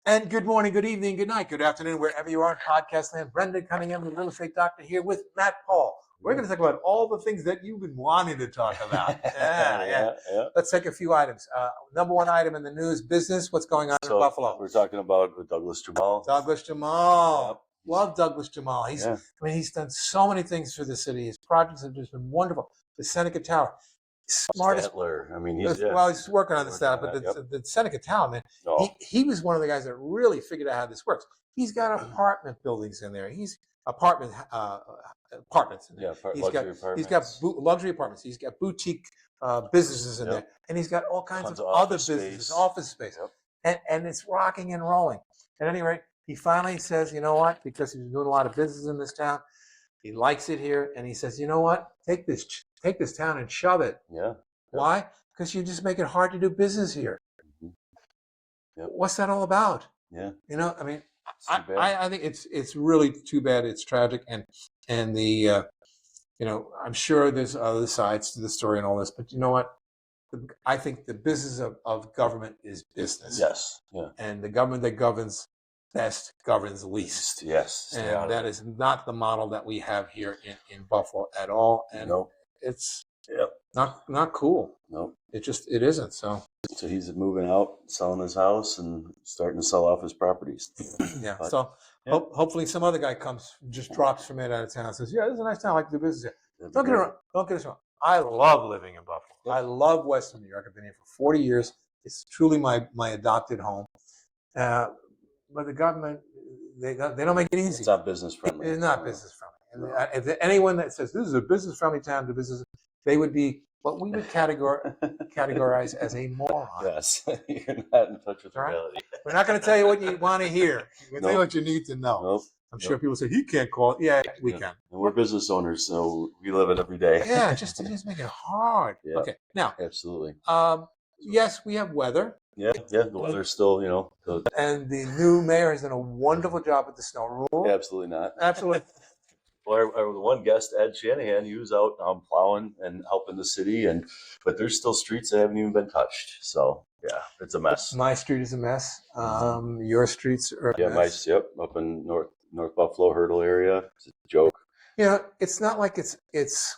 And good morning, good evening, good night, good afternoon, wherever you are in podcast land. Brendan Cunningham, the real estate doctor, here with Matt Paul. We're going to talk about all the things that you've been wanting to talk about. Yeah. Let's take a few items. Number one item in the news, business. What's going on in Buffalo? We're talking about Douglas Jamal. Douglas Jamal. Love Douglas Jamal. He's done so many things for the city. His projects have just been wonderful. The Seneca Tower. Smartest. Statler. I mean, he's working on the stat, but the Seneca Tower, man, he was one of the guys that really figured out how this works. He's got apartment buildings in there. He's apartments in there. He's got luxury apartments. He's got boutique businesses in there, and he's got all kinds of other businesses, office space, and it's rocking and rolling. At any rate, he finally says, you know what? Because he's doing a lot of business in this town, he likes it here, and he says, you know what? Take this town and shove it. Yeah. Why? Because you just make it hard to do business here. What's that all about? Yeah. You know, I mean, I think it's really too bad. It's tragic, and the I'm sure there's other sides to the story and all this, but you know what? I think the business of government is business. Yes. Yeah. And the government that governs best governs least. Yes. And that is not the model that we have here in Buffalo at all. And it's not cool. No. It isn't. So he's moving out, selling his house, and starting to sell off his properties. Yeah. Hopefully some other guy just drops from it out of town and says, yeah, this is a nice town. I like to do business here. Don't get us wrong. I love living in Buffalo. Yep. I love Western New York. I've been here for 40 years. It's truly my adopted home. But the government, they don't make it easy. It's not business friendly. It's not business friendly. And if anyone that says this is a business friendly town to business, they would be what we would categorize as a moron. Yes, you're not in touch with reality. We're not going to tell you what you want to hear. We're going to tell you what you need to know. Nope. I'm sure people say he can't call it. Yeah, we can. And we're business owners, so we live it every day. Yeah, just make it hard. Yeah. Okay, now absolutely. Yes, we have weather. Yeah, the weather's still, And the new mayor has done a wonderful job with the snow removal. Absolutely not. Absolutely. Well, our one guest, Ed Shanahan, he was out plowing and helping the city, but there's still streets that haven't even been touched. So yeah, it's a mess. My street is a mess. Your streets are a mess. Up in North Buffalo Hurdle area. It's a joke. It's not like it's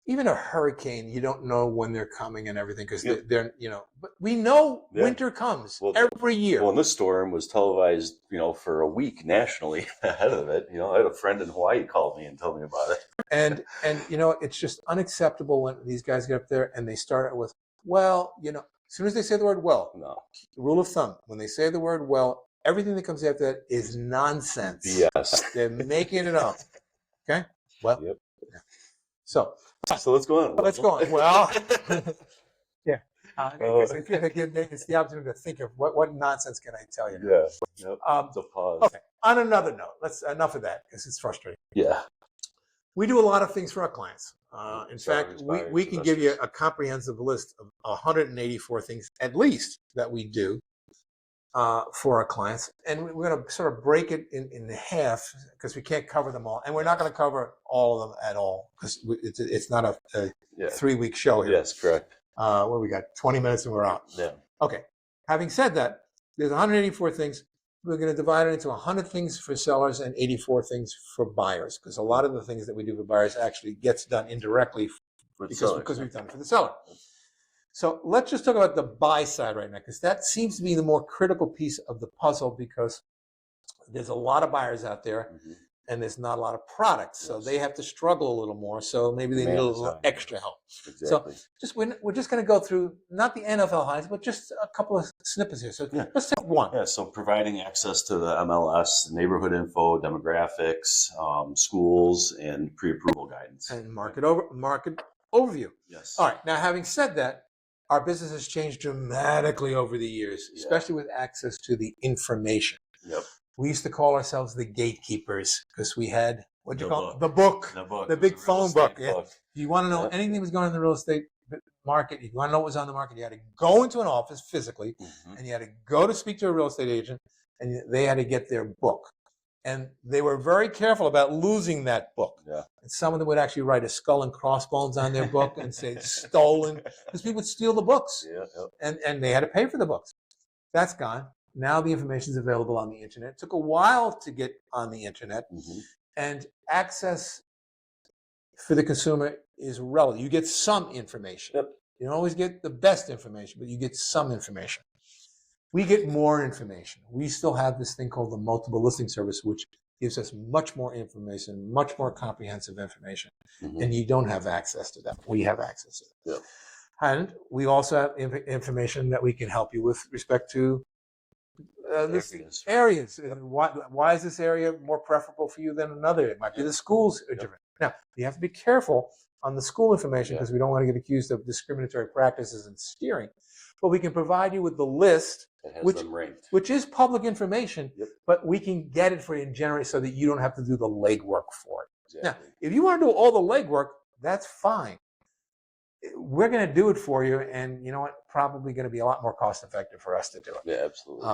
even a hurricane. You don't know when they're coming and everything because they're but we know winter comes every year. Well, and this storm was televised, for a week nationally ahead of it. I had a friend in Hawaii call me and tell me about it. And it's just unacceptable when these guys get up there and they start it with, as soon as they say the word rule of thumb, when they say the word everything that comes after that is nonsense. Yes. They're making it up. Okay? Well, So let's go on. Let's go on. Well, yeah. It's the opportunity to think of what nonsense can I tell you? Yeah. It's a pause. Okay. On another note, enough of that because it's frustrating. Yeah. We do a lot of things for our clients. In fact, we can give you a comprehensive list of 184 things at least that we do for our clients, and we're going to sort of break it in half because we can't cover them all, and we're not going to cover all of them at all because it's not a 3-week show here. Yes, correct. Well, we got 20 minutes and we're out. Yeah. Okay. Having said that, there's 184 things. We're going to divide it into 100 things for sellers and 84 things for buyers because a lot of the things that we do for buyers actually gets done indirectly because we've done it for the seller. So let's just talk about the buy side right now, because that seems to be the more critical piece of the puzzle because there's a lot of buyers out there and there's not a lot of products. So they have to struggle a little more. So maybe they need a little extra help. Exactly. So we're just going to go through not the NFL highs, but just a couple of snippets here. So let's take one. Yeah, so providing access to the MLS, neighborhood info, demographics, schools, and pre-approval guidance. And market overview. Yes. All right. Now, having said that, our business has changed dramatically over the years, especially with access to the information. Yep. We used to call ourselves the gatekeepers because we had, what'd you call it? The book. The big phone book. Yeah. If you want to know anything that was going on in the real estate market, if you want to know what was on the market, you had to go into an office physically and you had to go to speak to a real estate agent and they had to get their book. And they were very careful about losing that book. Yeah. And some of them would actually write a skull and crossbones on their book and say stolen because people would steal the books. Yeah. And they had to pay for the books. That's gone. Now the information is available on the internet. It took a while to get on the internet, and access for the consumer is relative. You get some information. Yep. You don't always get the best information, but you get some information. We get more information. We still have this thing called the multiple listing service, which gives us much more information, much more comprehensive information. And you don't have access to that. We have access to that. Yep. And we also have information that we can help you with respect to areas. Why is this area more preferable for you than another? It might be the schools are different. Now, you have to be careful on the school information because we don't want to get accused of discriminatory practices and steering. But we can provide you with the list, which is public information, but we can get it for you and generate so that you don't have to do the legwork for it. Exactly. Now, if you want to do all the legwork, that's fine. We're going to do it for you, and you know what? Probably going to be a lot more cost effective for us to do it. Yeah, absolutely.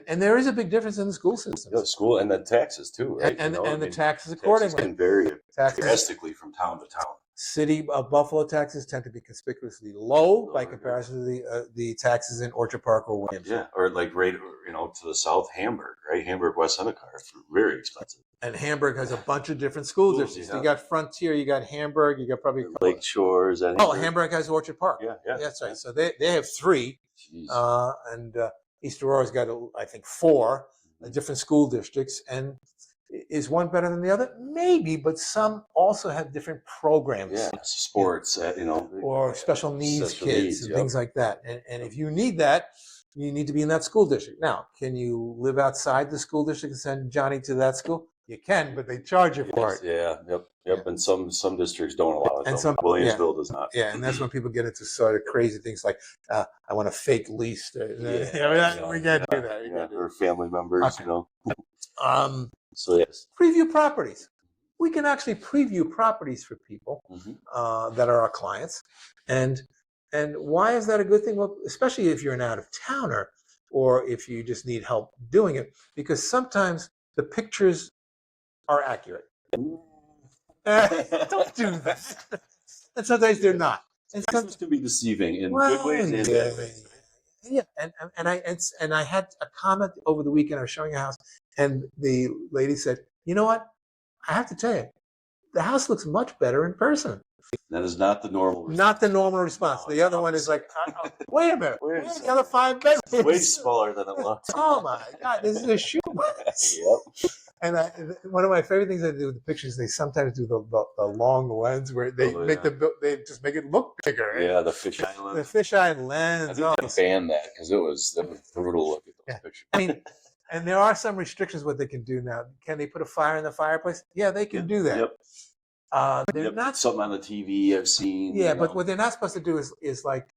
And there is a big difference in the school systems. Yeah, school and the taxes too, right? And the taxes accordingly. Taxes can vary drastically from town to town. City of Buffalo taxes tend to be conspicuously low by comparison to the taxes in Orchard Park or Williams. Yeah, or like to the south, Hamburg, right? Hamburg, West Seneca are very expensive. And Hamburg has a bunch of different school districts. You got Frontier, you got Hamburg, you got probably Lake Shores. Hamburg has Orchard Park. Yeah, that's right. So they have 3, and East Aurora's got I think 4 different school districts. And is one better than the other? Maybe, but some also have different programs. Yeah, sports, or special needs kids and things like that. And if you need that, you need to be in that school district. Now, can you live outside the school district and send Johnny to that school? You can, but they charge you for it. Yeah, yep. Yeah. And some districts don't allow it. And Williamsville does not. Yeah, and that's when people get into sort of crazy things like, I want a fake lease. We can't do that. Or family members, So yes, preview properties. We can actually preview properties for people that are our clients, and why is that a good thing? Well, especially if you're an out-of-towner or if you just need help doing it, because sometimes the pictures are accurate. Don't do that. And sometimes they're not. And sometimes can be deceiving in good ways and bad ways. Yeah, and I had a comment over the weekend. I was showing a house, and the lady said, "You know what? I have to tell you, the house looks much better in person." That is not the normal response. Not the normal response. The other one is like, "Wait a minute, where's the other 5 bedrooms?" It's way smaller than it looks. Oh my God, this is a shoebox. Yep. And one of my favorite things I do with the pictures, they sometimes do the long lens where they they just make it look bigger. Right? Yeah, the fisheye lens. The fisheye lens. I think they banned that because it was brutal to look at those pictures. I mean, and there are some restrictions what they can do now. Can they put a fire in the fireplace? Yeah, they can do that. Yep. They're not something on the TV I've seen. Yeah, but what they're not supposed to do is like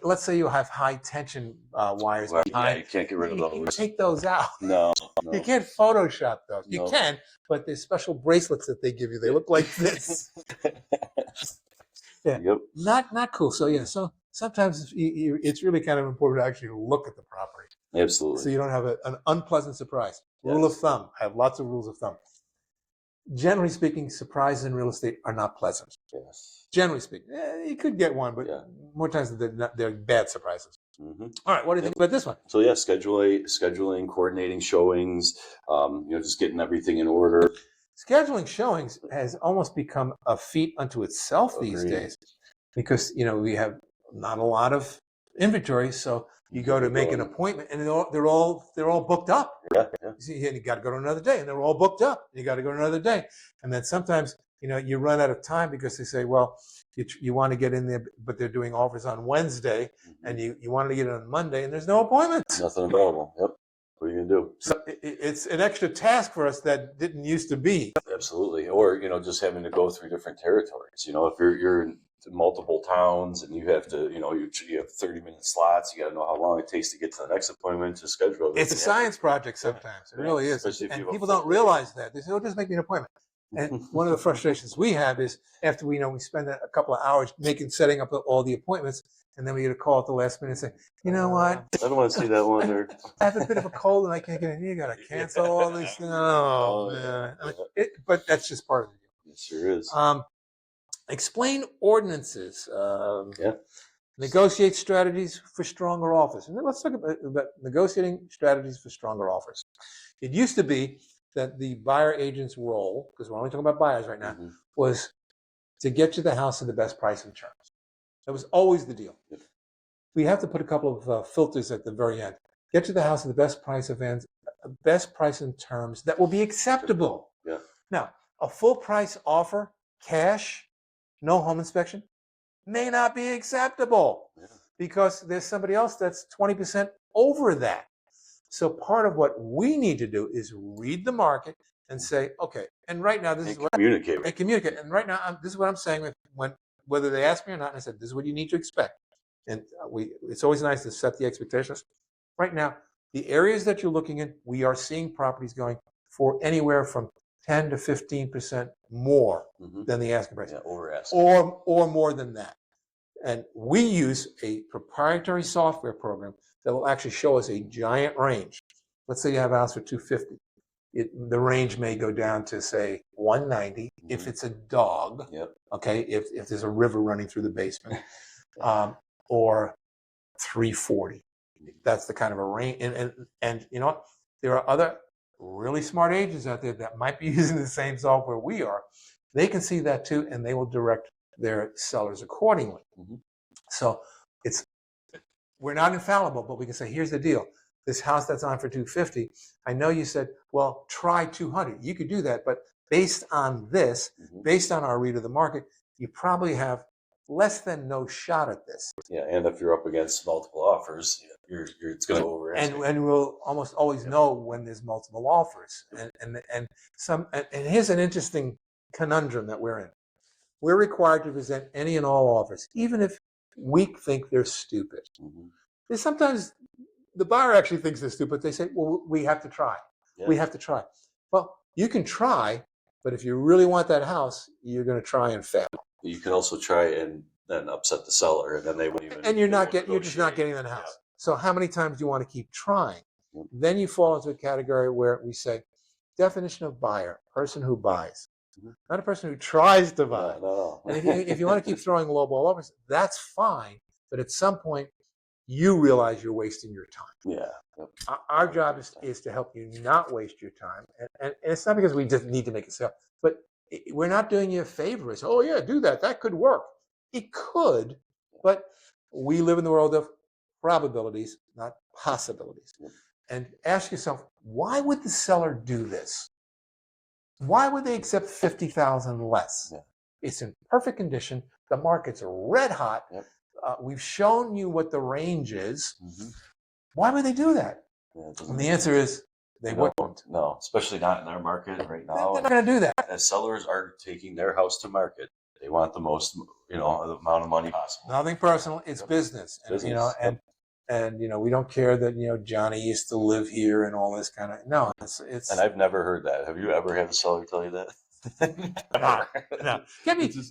let's say you have high tension wires behind. You can't get rid of those. You take those out. No. You can't Photoshop those. You can, but there's special bracelets that they give you. They look like this. Yeah. Yep. Not cool. So so sometimes it's really kind of important to actually look at the property. Absolutely. So you don't have an unpleasant surprise. Rule of thumb. I have lots of rules of thumb. Generally speaking, surprises in real estate are not pleasant. Yes. Generally speaking, you could get one, but more times they're bad surprises. All right, what do you think about this one? So scheduling, coordinating showings, just getting everything in order. Scheduling showings has almost become a feat unto itself these days, because we have not a lot of inventory, so you go to make an appointment, and they're all booked up. Yeah. You got to go to another day, and they're all booked up. You got to go to another day, and then sometimes you run out of time because they say, well, you want to get in there, but they're doing offers on Wednesday, and you wanted to get it on Monday, and there's no appointments. Nothing available. Yep. What are you gonna do? So it's an extra task for us that didn't used to be. Absolutely, or just having to go through different territories. If you're in multiple towns and you have to, you have 30-minute slots. You got to know how long it takes to get to the next appointment to schedule. It's a science project sometimes. It really is. And people don't realize that. They say, "Oh, just make me an appointment." And one of the frustrations we have is after we spend a couple of hours setting up all the appointments, and then we get a call at the last minute and say, "You know what? I don't want to see that one." Or I have a bit of a cold and I can't get in. You got to cancel all these things. Oh, man. But that's just part of the deal. It sure is. Explain ordinances. Negotiate strategies for stronger offers. And then let's talk about negotiating strategies for stronger offers. It used to be that the buyer agent's role, because we're only talking about buyers right now, was to get you the house at the best price and terms. That was always the deal. We have to put a couple of filters at the very end. Get you the house at the best price and terms that will be acceptable. Yeah. Now, a full price offer, cash, no home inspection, may not be acceptable because there's somebody else that's 20% over that. So part of what we need to do is read the market and say, okay, and right now this is what communicate. And communicate. And right now, this is what I'm saying whether they ask me or not. And I said, this is what you need to expect. And it's always nice to set the expectations. Right now, the areas that you're looking in, we are seeing properties going for anywhere from 10 to 15% more than the asking price. Yeah, over ask. Or more than that. And we use a proprietary software program that will actually show us a giant range. Let's say you have a house for $250. The range may go down to, say, $190 if it's a dog. Okay, if there's a river running through the basement, or $340. That's the kind of a range. And you know what? There are other really smart agents out there that might be using the same software we are. They can see that too, and they will direct their sellers accordingly. So we're not infallible, but we can say, here's the deal. This house that's on for $250, I know you said, well, try $200. You could do that, but based on this, based on our read of the market, you probably have less than no shot at this. Yeah, and if you're up against multiple offers, it's going to over. And we'll almost always know when there's multiple offers. And here's an interesting conundrum that we're in. We're required to present any and all offers, even if we think they're stupid. There's sometimes the buyer actually thinks they're stupid. They say, well, we have to try. We have to try. Well, you can try, but if you really want that house, you're going to try and fail. You can also try and then upset the seller, and then they won't even. And you're just not getting that house. So how many times do you want to keep trying? Then you fall into a category where we say, definition of buyer, person who buys. Not a person who tries to buy. No. And if you want to keep throwing lowball offers, that's fine. But at some point, you realize you're wasting your time. Our job is to help you not waste your time. And it's not because we just need to make a sale, but we're not doing you a favor. It's, oh, yeah, do that. That could work. It could, but we live in the world of probabilities, not possibilities. And ask yourself, why would the seller do this? Why would they accept $50,000 less? It's in perfect condition. The market's red hot. We've shown you what the range is. Why would they do that? And the answer is they wouldn't. No, especially not in our market right now. They're not going to do that. As sellers are taking their house to market, they want the most, the amount of money possible. Nothing personal. It's business. And, and we don't care that Johnny used to live here and all this kind of it's. And I've never heard that. Have you ever had a seller tell you that?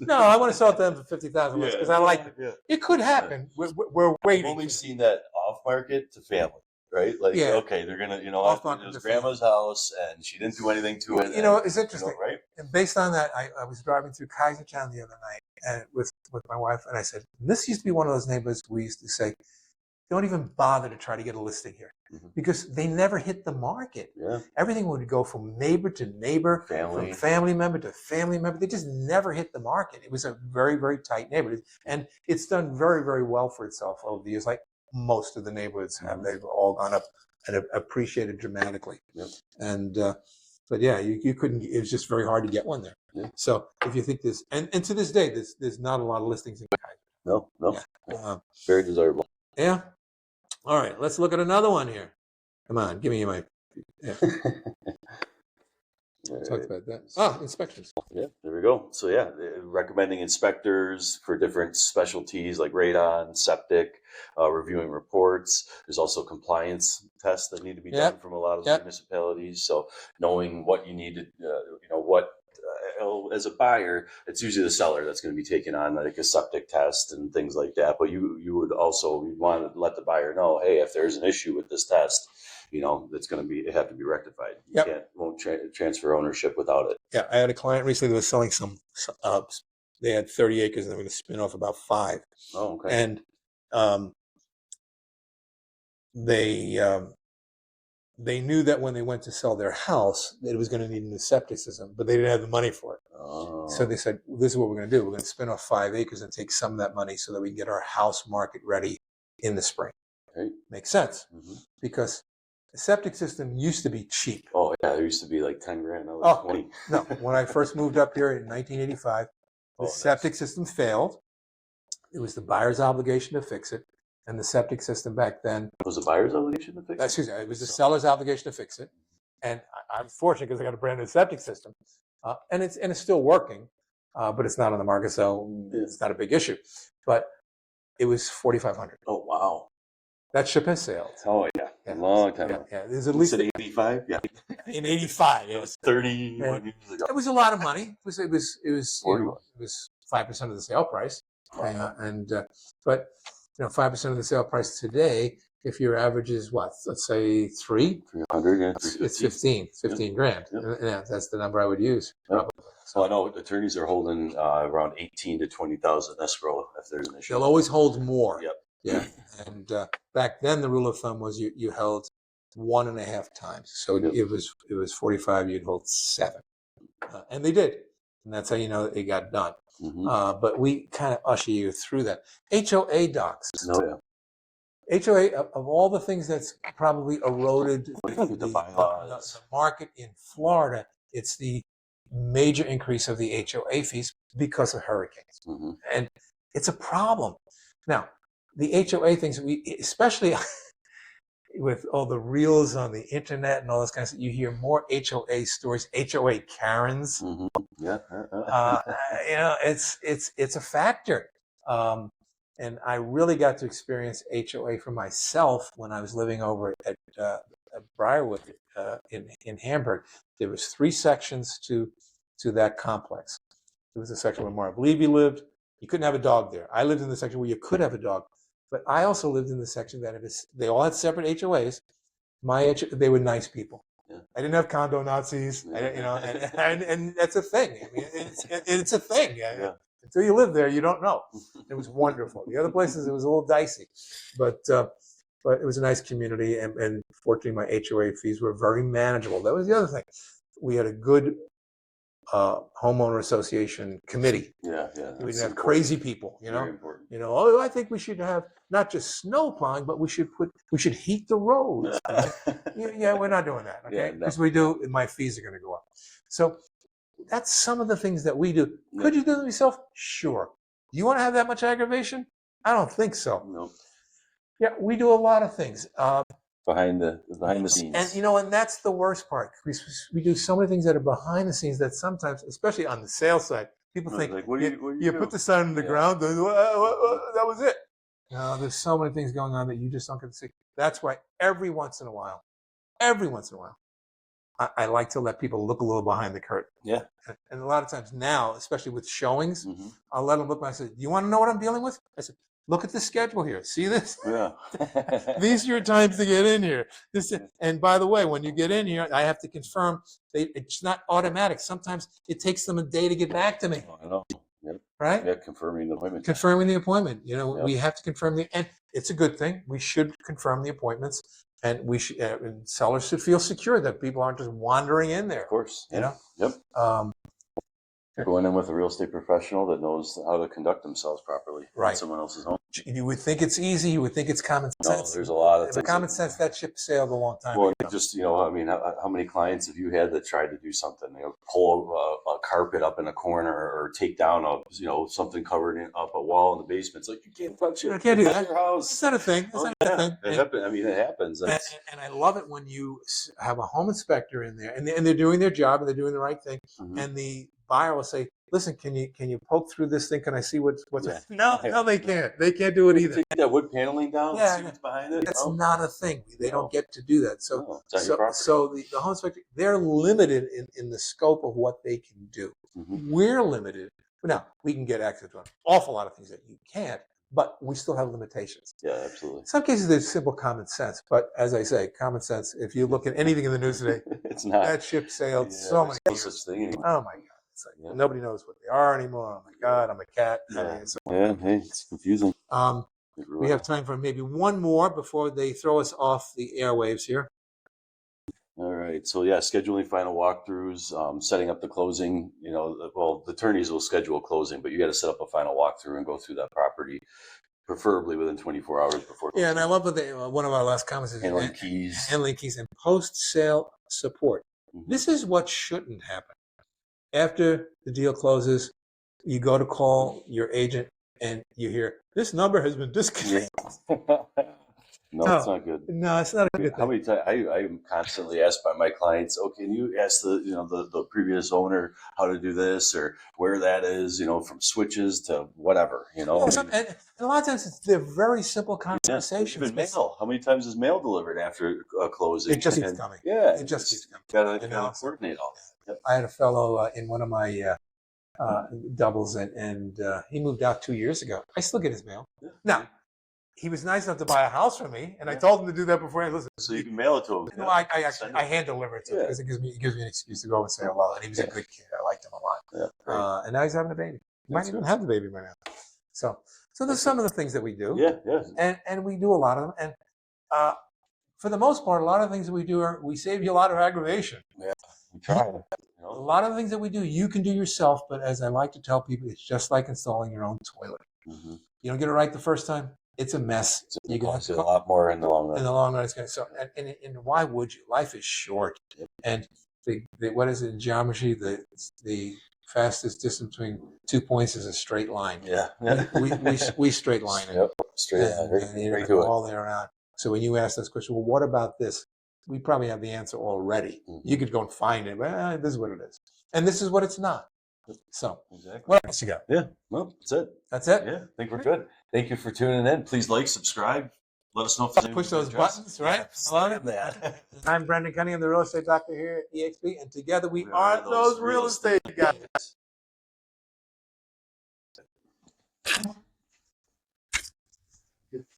No. I want to sell it to them for $50,000 less because I like it. It could happen. We're waiting. I've only seen that off market to family, right? Like, okay, they're gonna, it was grandma's house and she didn't do anything to it. It's interesting, right? And based on that, I was driving through Kaisertown the other night and with my wife, and I said, this used to be one of those neighborhoods we used to say, don't even bother to try to get a listing here because they never hit the market. Everything would go from neighbor to neighbor, from family member to family member. They just never hit the market. It was a very, very tight neighborhood. And it's done very, very well for itself over the years, like most of the neighborhoods have. They've all gone up and appreciated dramatically. And, but yeah, you couldn't, it was just very hard to get one there. So if you think this, and to this day, there's not a lot of listings in Kaiser. No. Very desirable. Yeah. All right, let's look at another one here. Come on, give me my. Talked about that. Inspections. Yeah, there we go. So recommending inspectors for different specialties like radon, septic, reviewing reports. There's also compliance tests that need to be done from a lot of municipalities. So knowing what you need to, as a buyer, it's usually the seller that's going to be taking on like a septic test and things like that. But you would also want to let the buyer know, hey, if there's an issue with this test, it's going to be, it have to be rectified. You won't transfer ownership without it. Yeah, I had a client recently that was selling they had 30 acres and they were going to spin off about 5. Oh, okay. And um, they knew that when they went to sell their house, that it was going to need a new septic system, but they didn't have the money for it. Oh. So they said, this is what we're going to do. We're going to spin off 5 acres and take some of that money so that we can get our house market ready in the spring. Okay. Makes sense, because the septic system used to be cheap. Oh, yeah, there used to be like 10 grand. Now it's 20. No, when I first moved up here in 1985, the septic system failed. It was the buyer's obligation to fix it. And the septic system back then was the buyer's obligation to fix it? Excuse me, it was the seller's obligation to fix it. And I'm fortunate because I got a brand new septic system, and it's still working, but it's not on the market, so it's not a big issue. But it was $4,500. Oh wow, that ship has sailed. Oh yeah, a long time ago. Yeah, there's at least 85. Yeah, in 85. It was 31 years ago. It was a lot of money. It was 5% of the sale price, but 5% of the sale price today, if your average is what, let's say 300, yeah, it's 15 grand. Yeah, that's the number I would use. Probably. So I know attorneys are holding around 18 to 20,000 escrow if there's an issue. They'll always hold more. Yep. Yeah. And back then the rule of thumb was you held 1.5 times. So it was 45, you'd hold 7. And they did. And that's how you know it got done. But we kind of usher you through that. HOA docs. HOA, of all the things that's probably eroded the market in Florida, it's the major increase of the HOA fees because of hurricanes. And it's a problem. Now, the HOA things, especially with all the reels on the internet and all this kind of stuff, you hear more HOA stories, HOA Karens. It's a factor. And I really got to experience HOA for myself when I was living over at Briarwood in Hamburg. There was 3 sections to that complex. There was a section where Marv Levy lived. You couldn't have a dog there. I lived in the section where you could have a dog. But I also lived in the section that they all had separate HOAs. They were nice people. I didn't have condo Nazis, and that's a thing. I mean, it's a thing. Until you live there, you don't know. It was wonderful. The other places, it was a little dicey, but it was a nice community, and fortunately, my HOA fees were very manageable. That was the other thing. We had a good homeowner association committee. We didn't have crazy people. Oh, I think we should have not just snow plowing, but we should heat the roads. We're not doing that, okay? Because we do, my fees are going to go up. So that's some of the things that we do. Could you do them yourself? Sure. You want to have that much aggravation? I don't think so. No. Yeah, we do a lot of things. Behind the scenes. And and that's the worst part. We do so many things that are behind the scenes that sometimes, especially on the sales side, people think, like, you put the sign in the ground, that was it. No, there's so many things going on that you just don't get to see. That's why every once in a while, I like to let people look a little behind the curtain. Yeah. And a lot of times now, especially with showings, I'll let them look. I said, "You want to know what I'm dealing with?" I said, "Look at the schedule here. See this? Yeah. These are your times to get in here." And by the way, when you get in here, I have to confirm. It's not automatic. Sometimes it takes them a day to get back to me. I know. Yep. Right? Yeah, confirming the appointment. We have to confirm and it's a good thing. We should confirm the appointments, and we should. And sellers should feel secure that people aren't just wandering in there. Of course. Yep. Going in with a real estate professional that knows how to conduct themselves properly in someone else's home. You would think it's easy. You would think it's common sense. No, there's a lot of things. Common sense, that ship sailed a long time ago. ago. Just, how many clients have you had that tried to do something? Pull a carpet up in a corner or take down something covered up a wall in the basement. It's like, you can't touch it. I can't do that. Your house. It's not a thing. It happens. And I love it when you have a home inspector in there and they're doing their job and they're doing the right thing. And the buyer will say, "Listen, can you poke through this thing? Can I see what's?" No, they can't. They can't do it either. Take that wood paneling down. See what's behind it. That's not a thing. They don't get to do that. So the home inspector, they're limited in the scope of what they can do. We're limited. Now we can get access to an awful lot of things that you can't, but we still have limitations. Yeah, absolutely. In some cases, there's simple common sense, but as I say, common sense. If you look at anything in the news today, it's not. That ship sailed so many years. No such thing anymore. Oh my God. Nobody knows what they are anymore. Oh my God, I'm a cat. Hey, it's confusing. We have time for maybe one more before they throw us off the airwaves here. All right. So yeah, scheduling final walkthroughs, setting up the closing. The attorneys will schedule a closing, but you got to set up a final walkthrough and go through that property, preferably within 24 hours before. Yeah, and I love what one of our last comments is handling keys and post-sale support. Mm-hmm. This is what shouldn't happen. After the deal closes, you go to call your agent and you hear, this number has been disconnected. No, it's not good. No, it's not a good thing. How many times I am constantly asked by my clients, "Oh, can you ask the previous owner how to do this or where that is? From switches to whatever. And a lot of times they're very simple conversations. Even mail. How many times is mail delivered after closing? It just keeps coming. Yeah, it just keeps coming. Gotta coordinate all that. Yep. I had a fellow in one of my doubles, and he moved out 2 years ago. I still get his mail. Yeah. Now, he was nice enough to buy a house for me, and I told him to do that before. Listen, so you can mail it to him. No, I hand deliver it to him because it gives me an excuse to go and say hello. And he was a good kid. I liked him a lot. Yeah, and now he's having a baby. He might even have the baby by now. So there's some of the things that we do. Yeah. And we do a lot of them. And for the most part, a lot of things that we do we save you a lot of aggravation. Yeah, we try. A lot of the things that we do, you can do yourself. But as I like to tell people, it's just like installing your own toilet. Mm-hmm. You don't get it right the first time. It's a mess. You cost a lot more in the long run. In the long run, it's going to. And why would you? Life is short. And what is it in geometry? The fastest distance between 2 points is a straight line. Yeah. we straight line it. Yep. Straight line. And you know, all the way around. So when you ask this question, well, what about this? We probably have the answer already. Mm-hmm. You could go and find it, but this is what it is, and this is what it's not. So, exactly. What else you got? Yeah, well, that's it. That's it? Yeah, I think we're good. Thank you for tuning in. Please like, subscribe. Let us know if there's push those buttons, right? I love that. I'm Brendan Cunningham, the real estate doctor here at EXP, and together we are those real estate guys.